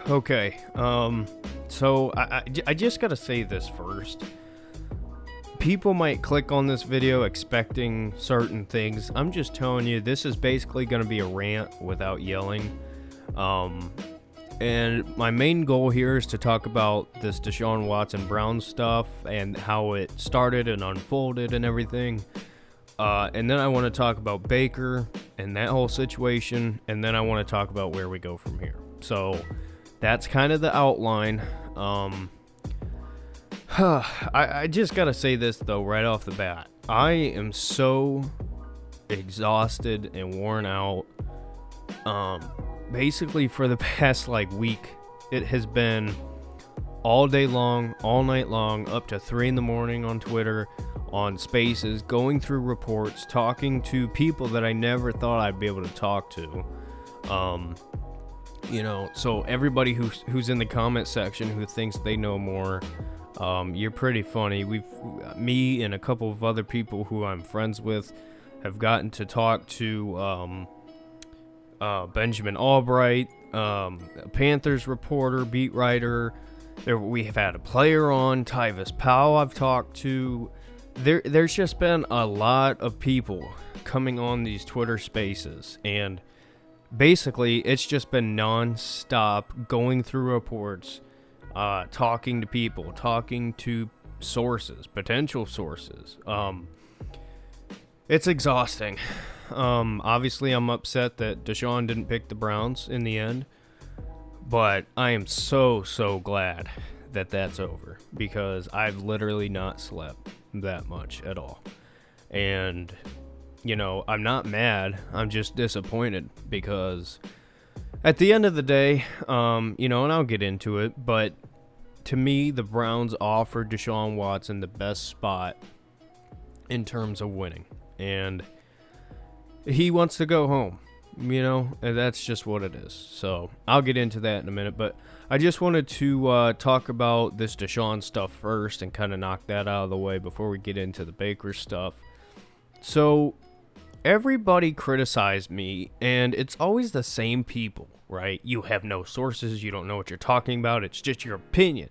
Okay, so I just gotta say this first. People might click on this video expecting certain things. I'm just telling you, this is basically gonna be a rant without yelling. And my main goal here is to talk about this Deshaun Watson Brown stuff and how it started and unfolded and everything. And then I want to talk about Baker and that whole situation, and then I want to talk about where we go from here. So that's kind of the outline. I just gotta say this though right off the bat. I am so exhausted and worn out. Basically for the past week, it has been all day long, all night long, up to 3 in the morning on Twitter, on Spaces, going through reports, talking to people that I never thought I'd be able to talk to. So everybody who's in the comment section who thinks they know more, you're pretty funny. Me and a couple of other people who I'm friends with have gotten to talk to Benjamin Albright, a Panthers reporter, beat writer. We have had a player on, Tyvis Powell I've talked to. There's just been a lot of people coming on these Twitter spaces, and basically it's just been non-stop going through reports, talking to people, talking to sources, potential sources. It's exhausting. Obviously I'm upset that Deshaun didn't pick the Browns in the end, but I am so glad that that's over, because I've literally not slept that much at all. And I'm not mad, I'm just disappointed, because at the end of the day, and I'll get into it, but to me the Browns offered Deshaun Watson the best spot in terms of winning, and he wants to go home, and that's just what it is. So I'll get into that in a minute, but I just wanted to talk about this Deshaun stuff first and kind of knock that out of the way before we get into the Baker stuff. So everybody criticized me, and it's always the same people, right? You have no sources, you don't know what you're talking about, it's just your opinion.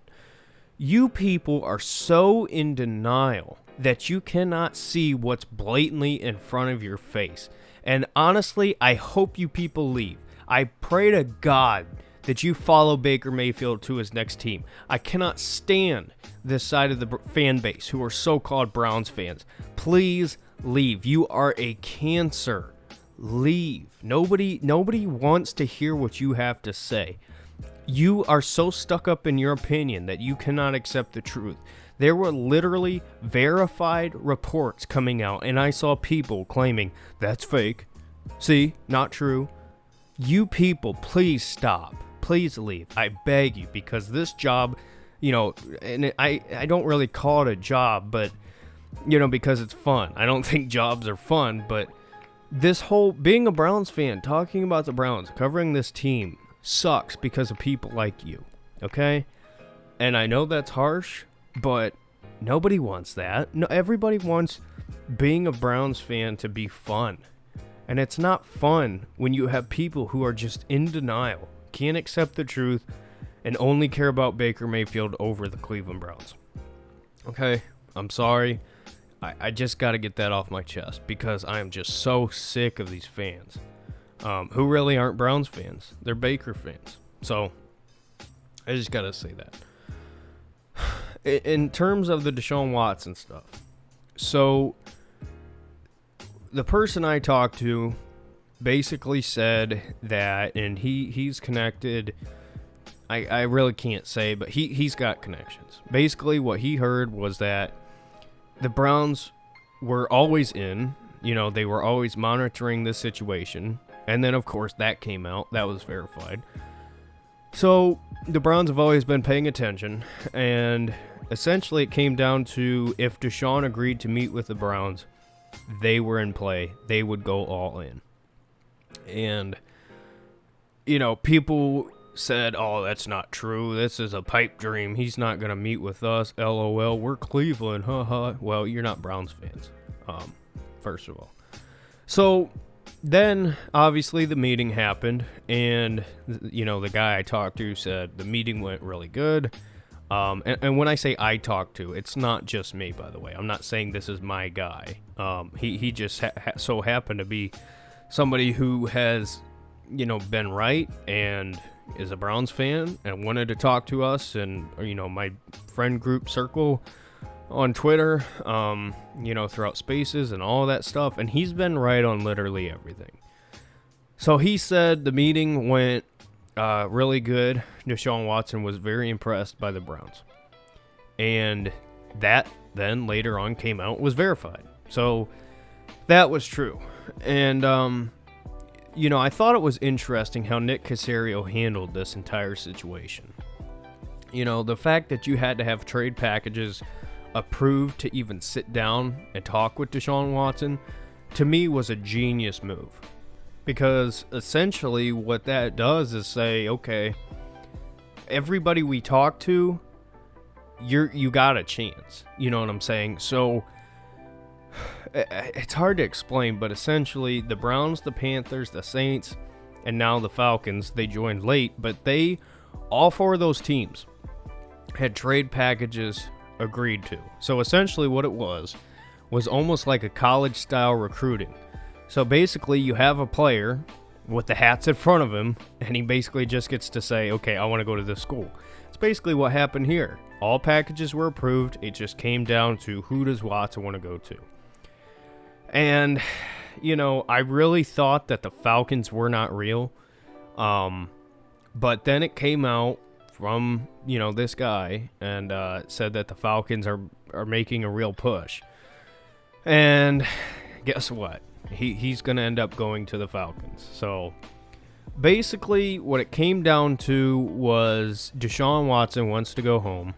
You people are so in denial that you cannot see what's blatantly in front of your face. And honestly, I hope you people leave. I pray to God that you follow Baker Mayfield to his next team. I cannot stand this side of the fan base who are so-called Browns fans. Please leave. You are a cancer. Leave. Nobody wants to hear what you have to say. You are so stuck up in your opinion that you cannot accept the truth. There were literally verified reports coming out, and I saw people claiming, that's fake. See, not true. You people, please stop. Please leave. I beg you, because this job, and I don't really call it a job, but, because it's fun. I don't think jobs are fun, but this whole being a Browns fan, talking about the Browns, covering this team, sucks because of people like you, okay? And I know that's harsh, but nobody wants that. No, everybody wants being a Browns fan to be fun. And it's not fun when you have people who are just in denial, can't accept the truth, and only care about Baker Mayfield over the Cleveland Browns. Okay, I'm sorry. I just got to get that off my chest, because I am just so sick of these fans who really aren't Browns fans. They're Baker fans. So I just got to say that. In terms of the Deshaun Watson stuff, so the person I talked to basically said that, and he's connected, I really can't say, but he's got connections. Basically what he heard was that the Browns were always in, they were always monitoring this situation, and then of course that came out, that was verified. So the Browns have always been paying attention, and essentially it came down to, if Deshaun agreed to meet with the Browns, they were in play. They would go all in. And, people said, oh, that's not true. This is a pipe dream. He's not going to meet with us. LOL. We're Cleveland. Haha. Well, you're not Browns fans, first of all. So then obviously the meeting happened, and the guy I talked to said the meeting went really good. And when I say I talked to, it's not just me, by the way. I'm not saying this is my guy. He just so happened to be somebody who has, been right and is a Browns fan and wanted to talk to us and, my friend group circle on Twitter, throughout spaces and all that stuff. And he's been right on literally everything. So he said the meeting went really good. Deshaun Watson was very impressed by the Browns. And that then later on came out was verified. So that was true. And, I thought it was interesting how Nick Caserio handled this entire situation. The fact that you had to have trade packages approved to even sit down and talk with Deshaun Watson, to me was a genius move. Because essentially what that does is say, okay, everybody we talk to, you got a chance. You know what I'm saying? So it's hard to explain, but essentially the Browns, the Panthers, the Saints, and now the Falcons, they joined late, but all four of those teams had trade packages agreed to. So essentially what it was almost like a college-style recruiting. So basically you have a player with the hats in front of him, and he basically just gets to say, okay, I want to go to this school. It's basically what happened here. All packages were approved. It just came down to who does Watson want to go to. And, I really thought that the Falcons were not real. But then it came out from, this guy and said that the Falcons are making a real push. And guess what? He's going to end up going to the Falcons. So basically what it came down to was Deshaun Watson wants to go home.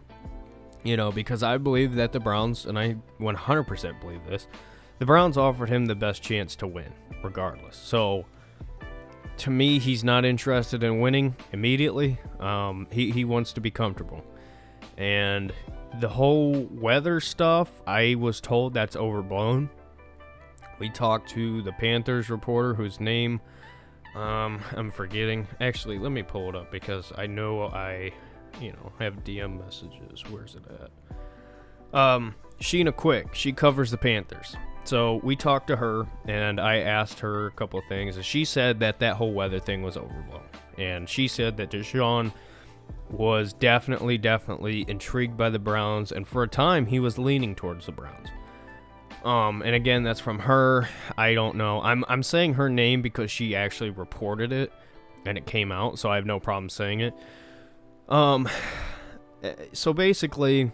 Because I believe that the Browns, and I 100% believe this, the Browns offered him the best chance to win, regardless. So, to me, he's not interested in winning immediately. He wants to be comfortable. And the whole weather stuff, I was told that's overblown. We talked to the Panthers reporter whose name I'm forgetting. Actually, let me pull it up because I know I have DM messages. Where's it at? Sheena Quick. She covers the Panthers. So we talked to her, and I asked her a couple of things, and she said that whole weather thing was overblown. And she said that Deshaun was definitely intrigued by the Browns, and for a time, he was leaning towards the Browns. And again, that's from her. I don't know. I'm saying her name because she actually reported it, and it came out, so I have no problem saying it. So basically,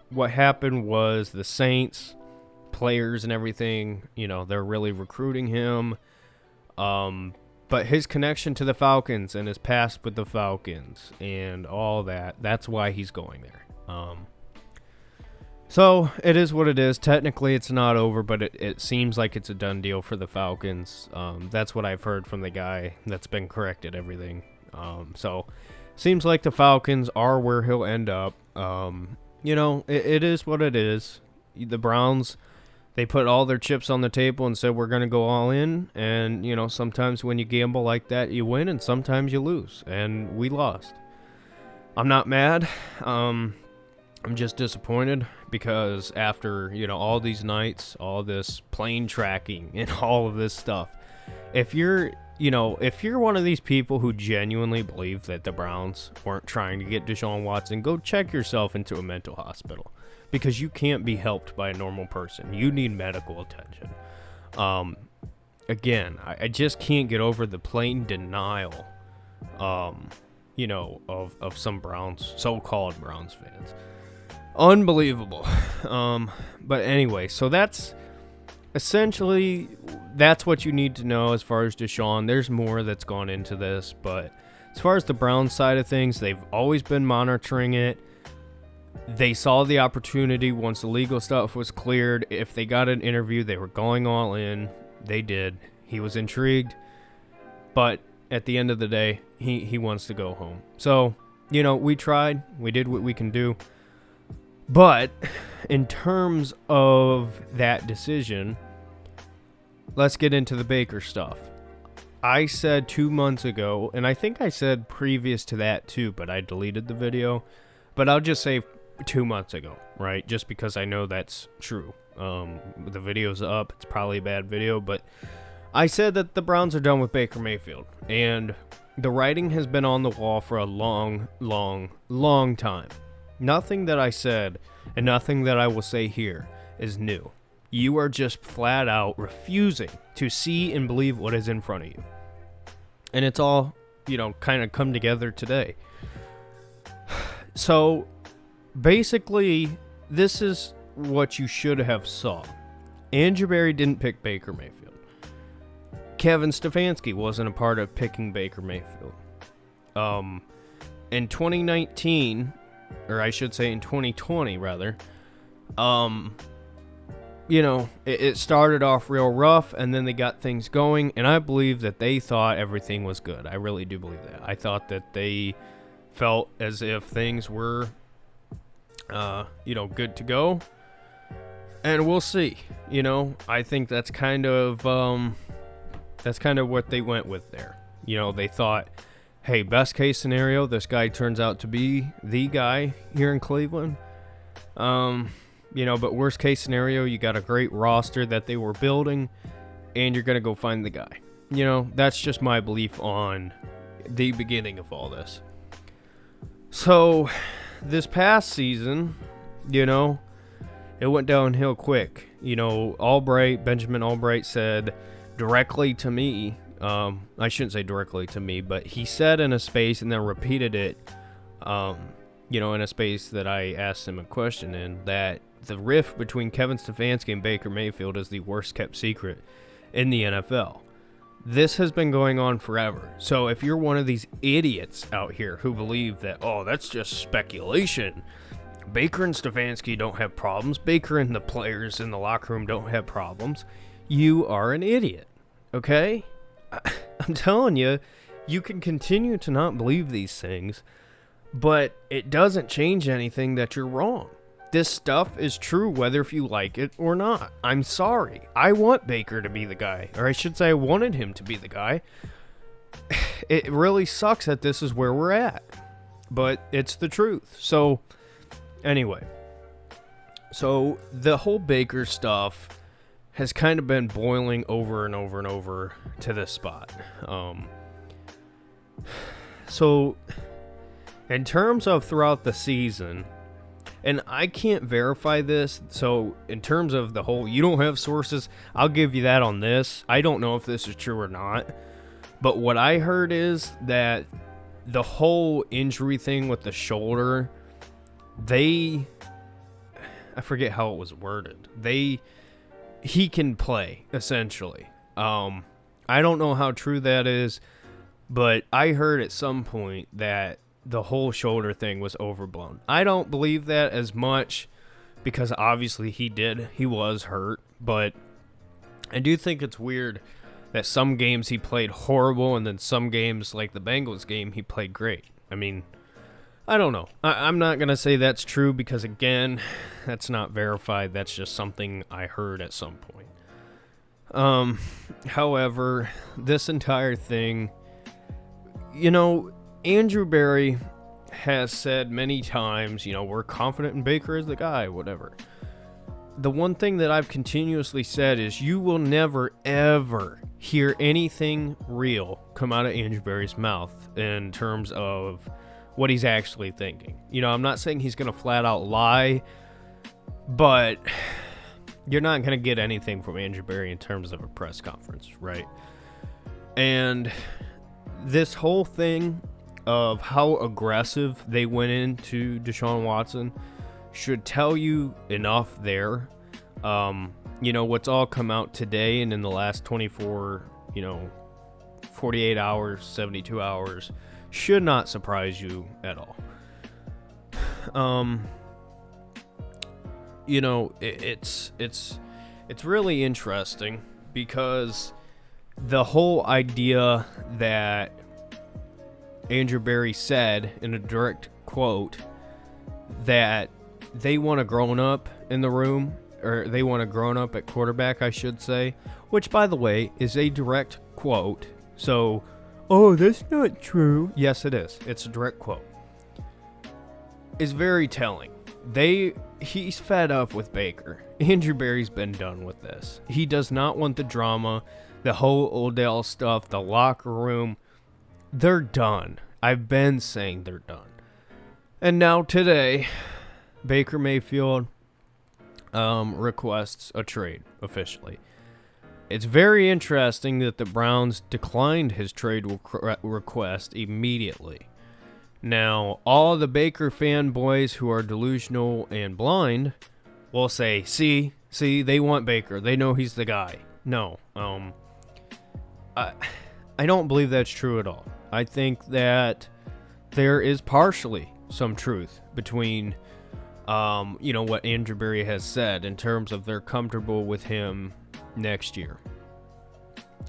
what happened was the Saints, players and everything, they're really recruiting him. But his connection to the Falcons and his past with the Falcons and all that's why he's going there. So it is what it is. Technically, it's not over, but it seems like it's a done deal for the Falcons. That's what I've heard from the guy that's been corrected everything. So seems like the Falcons are where he'll end up. It is what it is. The Browns, they put all their chips on the table and said, we're going to go all in. And, sometimes when you gamble like that, you win, and sometimes you lose. And we lost. I'm not mad. I'm just disappointed because after, all these nights, all this plane tracking and all of this stuff, if you're one of these people who genuinely believe that the Browns weren't trying to get Deshaun Watson, go check yourself into a mental hospital because you can't be helped by a normal person. You need medical attention. Again, I just can't get over the plain denial, of some Browns, so-called Browns fans. Unbelievable. But anyway, so that's essentially, that's what you need to know as far as Deshaun. There's more that's gone into this, but as far as the Browns side of things, they've always been monitoring it. They saw the opportunity once the legal stuff was cleared. If they got an interview, they were going all in. They did. He was intrigued, but at the end of the day, he wants to go home. So, we tried. We did what we can do. But in terms of that decision, let's get into the Baker stuff. I said 2 months ago, and I think I said previous to that too, but I deleted the video. But I'll just say 2 months ago, right? Just because I know that's true. The video's up. It's probably a bad video, but I said that the Browns are done with Baker Mayfield. And the writing has been on the wall for a long, long, long time. Nothing that I said and nothing that I will say here is new. You are just flat out refusing to see and believe what is in front of you. And it's all, kind of come together today. So, basically, this is what you should have saw. Andrew Berry didn't pick Baker Mayfield. Kevin Stefanski wasn't a part of picking Baker Mayfield. In 2019, or I should say in 2020, rather, it started off real rough, and then they got things going, and I believe that they thought everything was good. I really do believe that. I thought that they felt as if things were, good to go, and we'll see. I think that's kind of what they went with there. They thought, hey, best case scenario, this guy turns out to be the guy here in Cleveland. But worst case scenario, you got a great roster that they were building, and you're going to go find the guy. That's just my belief on the beginning of all this. So, this past season, it went downhill quick. Benjamin Albright said directly to me, I shouldn't say directly to me, but he said in a space and then repeated it, in a space that I asked him a question in, that the rift between Kevin Stefanski and Baker Mayfield is the worst kept secret in the NFL. This has been going on forever. So if you're one of these idiots out here who believe that, that's just speculation, Baker and Stefanski don't have problems, Baker and the players in the locker room don't have problems, you are an idiot, okay? I'm telling you, you can continue to not believe these things, but it doesn't change anything that you're wrong. This stuff is true whether if you like it or not. I'm sorry. I want Baker to be the guy. Or I should say I wanted him to be the guy. It really sucks that this is where we're at. But it's the truth. So, anyway. So, the whole Baker stuff has kind of been boiling over and over and over to this spot. So, in terms of throughout the season, and I can't verify this, so in terms of the whole, you don't have sources, I'll give you that on this. I don't know if this is true or not, but what I heard is that the whole injury thing with the shoulder, I forget how it was worded. He can play, essentially. I don't know how true that is, but I heard at some point that the whole shoulder thing was overblown. I don't believe that as much because obviously he was hurt, but I do think it's weird that some games he played horrible and then some games like the Bengals game he played great. I mean, I don't know. I'm not going to say that's true because, again, that's not verified. That's just something I heard at some point. However, this entire thing, Andrew Berry has said many times, we're confident in Baker as the guy, whatever. The one thing that I've continuously said is you will never, ever hear anything real come out of Andrew Berry's mouth in terms of what he's actually thinking. I'm not saying he's going to flat out lie, but you're not going to get anything from Andrew Berry in terms of a press conference, right? And this whole thing of how aggressive they went into Deshaun Watson should tell you enough there. What's all come out today and in the last 24, 48 hours, 72 hours should not surprise you at all. It's really interesting because the whole idea that Andrew Berry said in a direct quote that they want a grown-up in the room or they want a grown-up at quarterback, I should say, which, by the way, is a direct quote. So, oh, that's not true. Yes, it is. It's a direct quote. Is very telling. He's fed up with Baker. Andrew Berry's been done with this. He does not want the drama, the whole Odell stuff, the locker room. They're done. I've been saying they're done. And now today, Baker Mayfield requests a trade officially. It's very interesting that the Browns declined his trade request immediately. Now, all the Baker fanboys who are delusional and blind will say, see, they want Baker. They know he's the guy. No, I don't believe that's true at all. I think that there is partially some truth between, what Andrew Berry has said in terms of they're comfortable with him next year.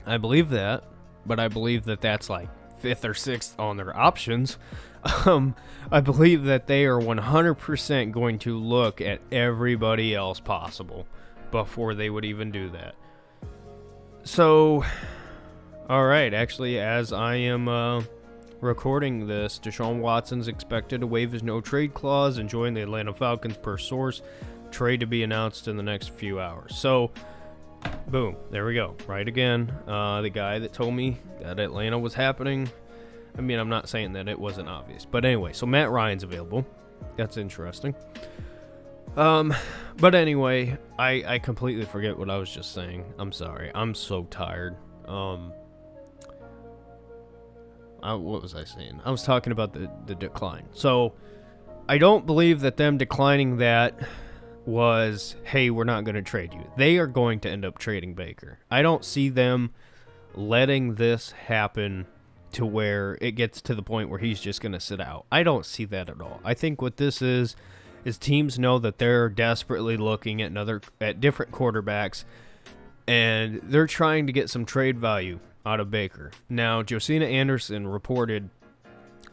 I believe that, but I believe that that's like 5th or 6th on their options. I believe that they are 100% going to look at everybody else possible before they would even do that. So, all right, actually, as I am recording this, Deshaun Watson's expected to waive his no-trade clause and join the Atlanta Falcons per source. Trade to be announced in the next few hours. So, boom, there we go. Right again, the guy that told me that Atlanta was happening. I mean, I'm not saying that it wasn't obvious. But anyway, so Matt Ryan's available. That's interesting. But anyway, I completely forget what I was just saying. I'm sorry. I'm so tired. What was I saying? I was talking about the decline. So, I don't believe that them declining that was, hey, we're not going to trade you. They are going to end up trading Baker. I don't see them letting this happen to where it gets to the point where he's just going to sit out. I don't see that at all. I think what this is teams know that they're desperately looking at different quarterbacks, and they're trying to get some trade value out of Baker. Now, Josina Anderson reported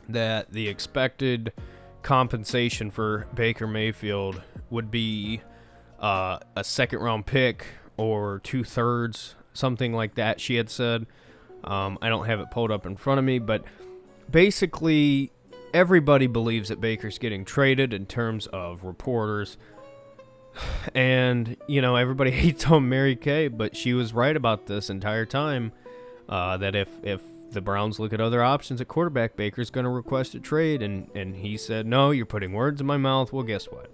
that the expected compensation for Baker Mayfield would be a second-round pick or 2/3, something like that, she had said. I don't have it pulled up in front of me, but basically everybody believes that Baker's getting traded in terms of reporters. And, everybody hates on Mary Kay, but she was right about this entire time, that if the Browns look at other options at quarterback, Baker's going to request a trade. And he said, no, you're putting words in my mouth. Well, guess what?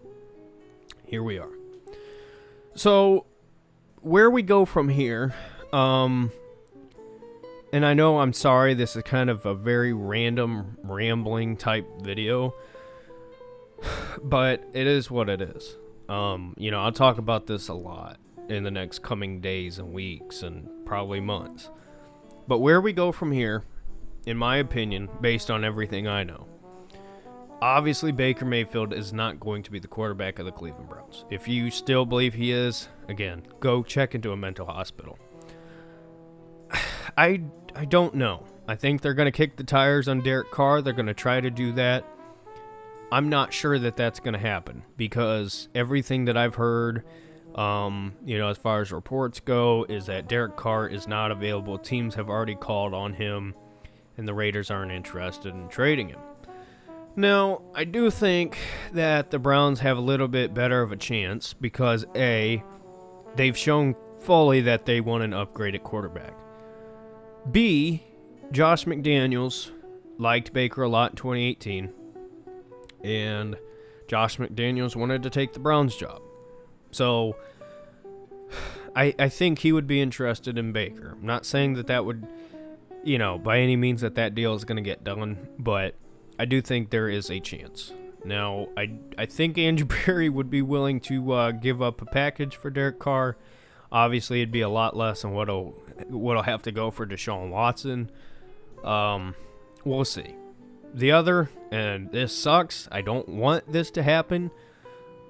Here we are. So, where we go from here, and I know, I'm sorry, this is kind of a very random, rambling type video, but it is what it is. I'll talk about this a lot in the next coming days and weeks and probably months. But where we go from here, in my opinion, based on everything I know, obviously Baker Mayfield is not going to be the quarterback of the Cleveland Browns. If you still believe he is, again, go check into a mental hospital. I don't know. I think they're going to kick the tires on Derek Carr. They're going to try to do that. I'm not sure that that's going to happen because everything that I've heard, as far as reports go, is that Derek Carr is not available. Teams have already called on him, and the Raiders aren't interested in trading him. Now, I do think that the Browns have a little bit better of a chance because, A, they've shown fully that they want an upgrade at quarterback. B, Josh McDaniels liked Baker a lot in 2018, and Josh McDaniels wanted to take the Browns job. So, I think he would be interested in Baker. I'm not saying that would, by any means that deal is going to get done, but I do think there is a chance. Now, I think Andrew Berry would be willing to give up a package for Derek Carr. Obviously, it'd be a lot less than what'll have to go for Deshaun Watson. We'll see. The other, and this sucks, I don't want this to happen,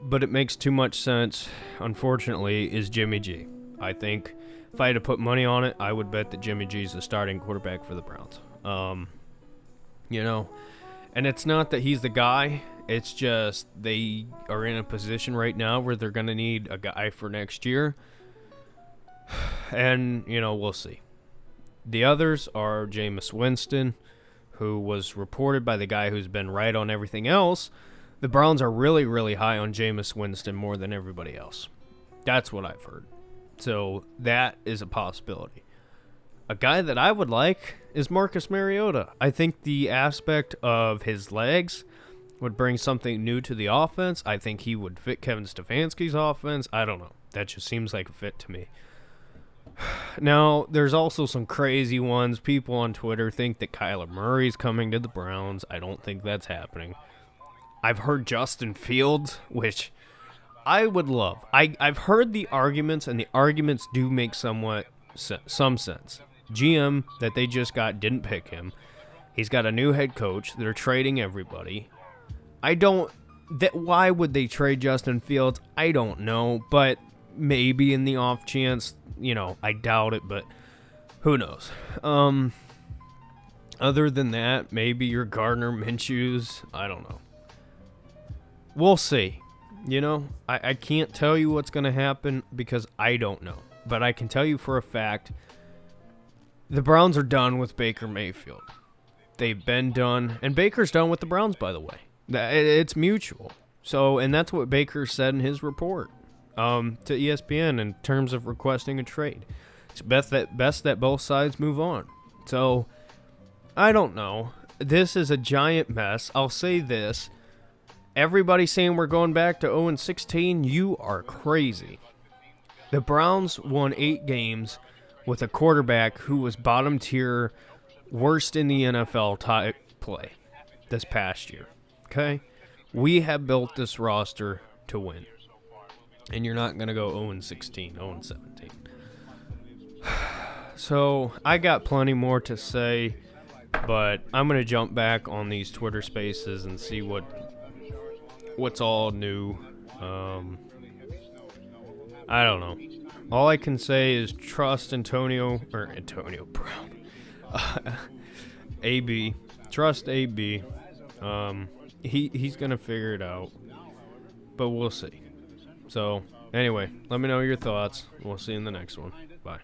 but it makes too much sense, unfortunately, is Jimmy G. I think if I had to put money on it, I would bet that Jimmy G is the starting quarterback for the Browns. And it's not that he's the guy. It's just they are in a position right now where they're going to need a guy for next year. And, we'll see. The others are Jameis Winston, who was reported by the guy who's been right on everything else. The Browns are really, really high on Jameis Winston more than everybody else. That's what I've heard. So that is a possibility. A guy that I would like is Marcus Mariota. I think the aspect of his legs would bring something new to the offense. I think he would fit Kevin Stefanski's offense. I don't know. That just seems like a fit to me. Now, there's also some crazy ones. People on Twitter think that Kyler Murray's coming to the Browns. I don't think that's happening. I've heard Justin Fields, which I would love. I've heard the arguments, and the arguments do make some sense. GM that they just got didn't pick him. He's got a new head coach. They're trading everybody. Why would they trade Justin Fields? I don't know, but maybe in the off chance, I doubt it, but who knows? Other than that, maybe your Gardner Minshew's. I don't know. We'll see. I can't tell you what's going to happen because I don't know. But I can tell you for a fact, the Browns are done with Baker Mayfield. They've been done. And Baker's done with the Browns, by the way. It's mutual. So, and that's what Baker said in his report to ESPN in terms of requesting a trade. It's best that both sides move on. So, I don't know. This is a giant mess. I'll say this. Everybody saying we're going back to 0-16, you are crazy. The Browns won 8 games with a quarterback who was bottom tier, worst in the NFL type play this past year. Okay? We have built this roster to win. And you're not going to go 0-16, 0-17. So, I got plenty more to say, but I'm going to jump back on these Twitter spaces and see what's all new. I don't know. All I can say is trust Antonio Brown. AB. Trust AB. He's going to figure it out. But we'll see. So, anyway, let me know your thoughts. We'll see you in the next one. Bye.